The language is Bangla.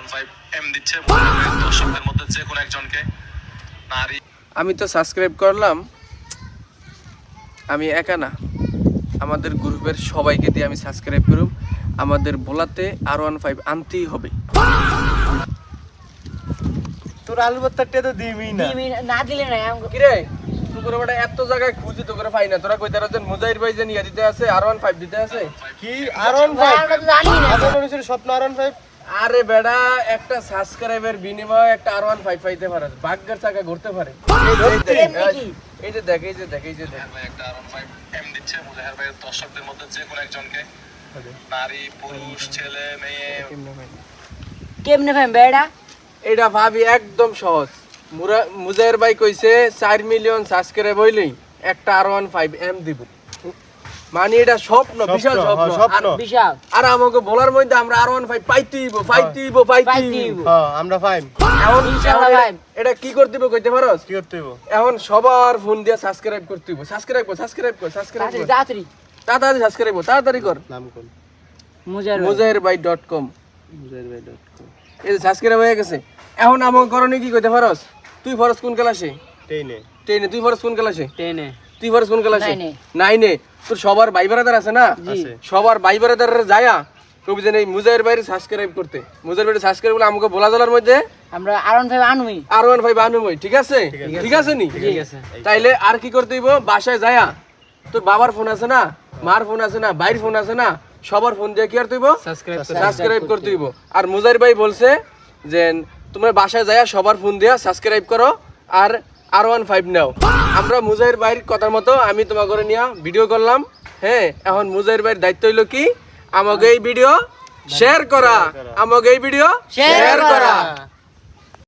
R15M দিচ্ছে দর্শকদের মধ্যে যে কোনো একজনকে নারী। আমি তো সাবস্ক্রাইব করলাম, আমি একা না, আমাদের গ্রুপের সবাইকে দিয়ে আমি সাবস্ক্রাইব করব। আমাদের বোলাতে R15 আনতেই হবে। তোর আলু ভর্তাটা তো দিবি না না দিলে না কিরে তোর বড় এত জায়গায় খুঁজি তো করে পাই না, তোরা কই তারাজন মুজাহির ভাই যে নিয়ে দিতে আছে R15 দিতে আছে কি R15 জানি না আদর মানুষের স্বপ্ন R15। আরে বেডা একটা সাবস্ক্রাইবের বিনিময়ে একটা R15 পাইতে পারে, ভাগ্যের চাকা ঘুরতে পারে। এই যে দেখ একটা R15M দিচ্ছে মুজাহির ভাইয়ের দর্শকদের মধ্যে যে কোনো একজনকে, নারী পুরুষ ছেলে মেয়ে। কেমনে ভাই বেড়া এটা ভাবি একদম সহজ। মুজাহির ভাই কইছে 4 মিলিয়ন সাবস্ক্রাইব হইলেই একটা R15M দিব। মানে এটা স্বপ্ন, বিশাল স্বপ্ন। বিশাল। আর আমাকে বলার মধ্যে আমরা R15 পাইতেইব। হ্যাঁ আমরা ফাইম। এখন ইনশাআল্লাহ ভাই। এটা কি করতে হবে কইতে পারোস? কি করতে হবে? এখন সবার ফোন দিয়ে সাবস্ক্রাইব করতে হবে। সাবস্ক্রাইব কর। তাড়াতাড়ি তাড়াতাড়ি সাবস্ক্রাইব কর, তাড়াতাড়ি কর। নাম কোন? mujahirbai.com এই সাবস্ক্রাইব হয়ে গেছে। এখন আমাকে করণে কি কইতে পারোস? তুই ফরজ কোন ক্লাসে? 10 তুই ফরজ কোন ক্লাসে? 10 তুই ফরজ কোন ক্লাসে? 9 তোর সবার ভাই ব্রাদার আছে না? সবার ভাই ব্রাদার যায়া কবি জানি মুজাহির ভাইয়ের সাবস্ক্রাইব করতে। মুজাহির ভাইয়ের সাবস্ক্রাইব বলে আমাকে বলা জলার মধ্যে আমরা R15 আনবই। R15 আনুমই, ঠিক আছে? ঠিক আছে নি? ঠিক আছে। তাইলে আর কি করতে হইব? বাসায় যায়া তোর বাবার ফোন আছে না, মার ফোন আছে না, ভাইয়ের ফোন আছে না, সবার ফোন দিয়ে কি করতে হইব? সাবস্ক্রাইব করতে হইব। আর মুজাহির ভাই বলছে যে তোমরা বাসায় যায়া সবার ফোন দিয়া সাবস্ক্রাইব করো আর R15 নাও। আমরা মুজাহির ভাইয়ের কথার মতো আমি তোমার ঘরে নিয়ে ভিডিও করলাম। হ্যাঁ, এখন মুজাহির ভাইয়ের দায়িত্ব হইলো কি? আমাকে এই ভিডিও শেয়ার করা।